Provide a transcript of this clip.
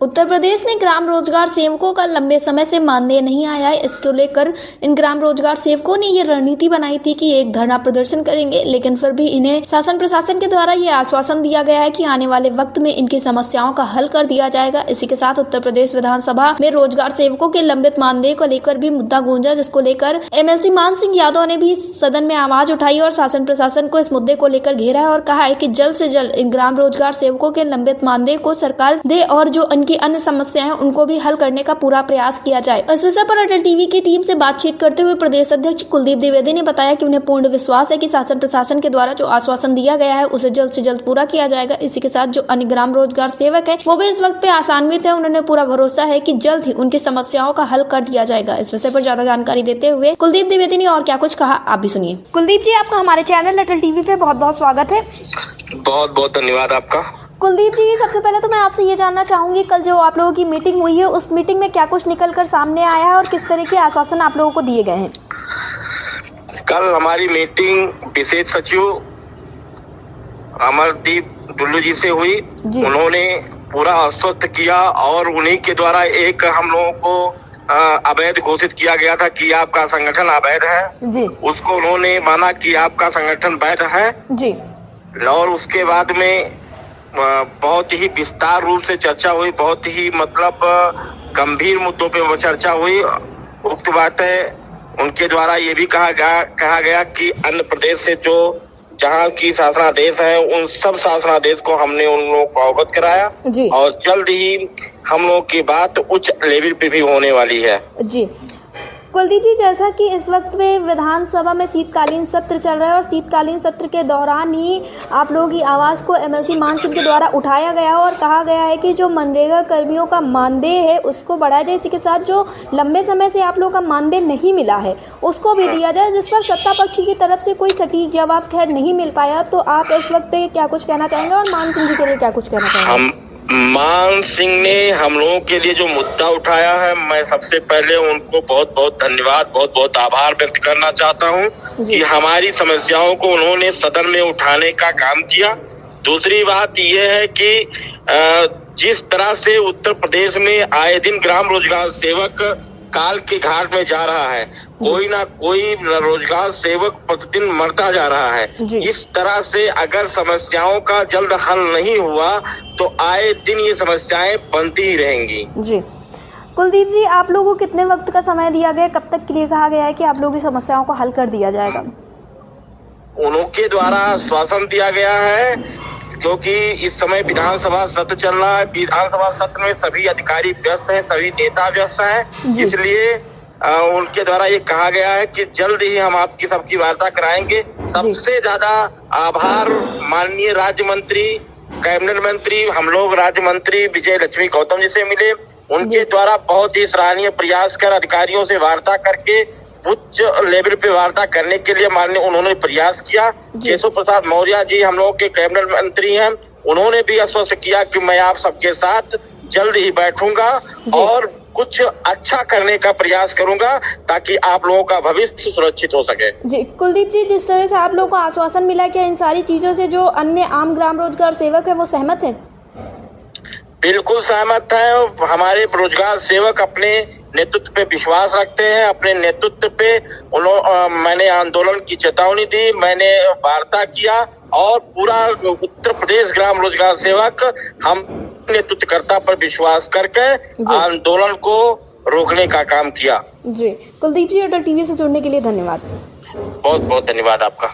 उत्तर प्रदेश में ग्राम रोजगार सेवकों का लंबे समय से मानदेय नहीं आया है। इसको लेकर इन ग्राम रोजगार सेवकों ने ये रणनीति बनाई थी कि एक धरना प्रदर्शन करेंगे, लेकिन फिर भी इन्हें शासन प्रशासन के द्वारा ये आश्वासन दिया गया है कि आने वाले वक्त में इनकी समस्याओं का हल कर दिया जाएगा। इसी के साथ उत्तर प्रदेश विधानसभा में रोजगार सेवकों के लंबित मानदेय को लेकर भी मुद्दा गूंजा, जिसको लेकर MLC मान सिंह यादव ने भी सदन में आवाज उठाई और शासन प्रशासन को इस मुद्दे को लेकर घेरा है और कहा है कि जल्द से जल्द इन ग्राम रोजगार सेवकों के लंबित मानदेय को सरकार दे और जो उनकी अन्य समस्याएं उनको भी हल करने का पूरा प्रयास किया जाए। इस विषय पर अटल टीवी की टीम से बातचीत करते हुए प्रदेश अध्यक्ष कुलदीप द्विवेदी ने बताया कि उन्हें पूर्ण विश्वास है कि शासन प्रशासन के द्वारा जो आश्वासन दिया गया है उसे जल्द से जल्द पूरा किया जाएगा। इसी के साथ जो अन्य ग्राम रोजगार सेवक है वो भी इस वक्त पे आशान्वित है। उन्होंने पूरा भरोसा है कि जल्द ही उनकी समस्याओं का हल कर दिया जाएगा। इस विषय पर ज्यादा जानकारी देते हुए कुलदीप द्विवेदी ने और क्या कुछ कहा, आप भी सुनिए। कुलदीप जी, आपका हमारे चैनल अटल टीवी पे बहुत बहुत स्वागत है। बहुत बहुत धन्यवाद आपका। कुलदीप जी, सबसे पहले तो मैं आपसे ये जानना चाहूंगी, कल जो आप लोगों की मीटिंग हुई है उस मीटिंग में क्या कुछ निकल कर सामने आया है और किस तरह के आश्वासन आप लोगों को दिए गए हैं? कल हमारी मीटिंग विशेष सचिव अमरदीप दुल्लू जी से हुई। उन्होंने पूरा आश्वस्त किया और उन्हीं के द्वारा एक हम लोगों को अवैध घोषित किया गया था कि आपका संगठन अवैध है जी। उसको उन्होंने माना कि आपका संगठन वैध है जी। और उसके बाद में बहुत ही विस्तार रूप से चर्चा हुई, बहुत ही मतलब गंभीर मुद्दों पे वो चर्चा हुई। उक्त बातें उनके द्वारा ये भी कहा गया कि अन्य प्रदेश से जो जहाँ की शासनादेश है उन सब शासनादेश को हमने उन लोगों को अवगत कराया जी। और जल्द ही हम लोगों की बात उच्च लेवल पे भी होने वाली है जी। कुलदीप जी, जैसा कि इस वक्त में विधानसभा में शीतकालीन सत्र चल रहा है और शीतकालीन सत्र के दौरान ही आप लोगों की आवाज़ को MLC मान सिंह के द्वारा उठाया गया और कहा गया है कि जो मनरेगा कर्मियों का मानदेय है उसको बढ़ाया जाए। इसी के साथ जो लंबे समय से आप लोगों का मानदेय नहीं मिला है उसको भी दिया जाए, जिस पर सत्ता पक्ष की तरफ से कोई सटीक जवाब खैर नहीं मिल पाया। तो आप इस वक्त क्या कुछ कहना चाहेंगे और मान सिंह जी के लिए क्या कुछ कहना चाहेंगे? मान सिंह ने हम लोगों के लिए जो मुद्दा उठाया है, मैं सबसे पहले उनको बहुत बहुत धन्यवाद, बहुत बहुत आभार व्यक्त करना चाहता हूं कि हमारी समस्याओं को उन्होंने सदन में उठाने का काम किया। दूसरी बात यह है कि जिस तरह से उत्तर प्रदेश में आए दिन ग्राम रोजगार सेवक काल के घाट में जा रहा है, कोई ना कोई रोजगार सेवक प्रतिदिन मरता जा रहा है। इस तरह से अगर समस्याओं का जल्द हल नहीं हुआ तो आए दिन ये समस्याएं बनती ही रहेंगी जी। कुलदीप जी, आप लोगों को कितने वक्त का समय दिया गया, कब तक के लिए कहा गया है कि आप लोगों की समस्याओं को हल कर दिया जाएगा? उनके द्वारा आश्वासन दिया गया है, क्योंकि इस समय विधानसभा सत्र चल रहा है। विधानसभा सत्र में सभी अधिकारी व्यस्त हैं, सभी नेता व्यस्त हैं, इसलिए उनके द्वारा ये कहा गया है कि जल्द ही हम आपकी सबकी वार्ता कराएंगे। सबसे ज्यादा आभार माननीय राज्य मंत्री, कैबिनेट मंत्री, हम लोग राज्य मंत्री विजय लक्ष्मी गौतम जी से मिले। उनके द्वारा बहुत ही सराहनीय प्रयास कर अधिकारियों से वार्ता करके उच्च लेवल पे वार्ता करने के लिए माननीय उन्होंने प्रयास किया। केशव प्रसाद मौर्य जी हम लोगों के कैबिनेट मंत्री हैं, उन्होंने भी आश्वस्त किया कि मैं आप सबके साथ जल्द ही बैठूंगा और कुछ अच्छा करने का प्रयास करूंगा ताकि आप लोगों का भविष्य सुरक्षित हो सके जी। कुलदीप जी, जिस तरह से आप लोगों को आश्वासन मिला, क्या इन सारी चीजों से जो अन्य आम ग्राम रोजगार सेवक है वो सहमत है? बिल्कुल सहमत है। हमारे रोजगार सेवक अपने नेतृत्व पे विश्वास रखते हैं। अपने नेतृत्व पे मैंने आंदोलन की चेतावनी दी, मैंने वार्ता किया और पूरा उत्तर प्रदेश ग्राम रोजगार सेवक हम नेतृत्वकर्ता पर विश्वास करके आंदोलन को रोकने का काम किया जी। कुलदीप जी, अटल टीवी से जुड़ने के लिए धन्यवाद। बहुत बहुत धन्यवाद आपका।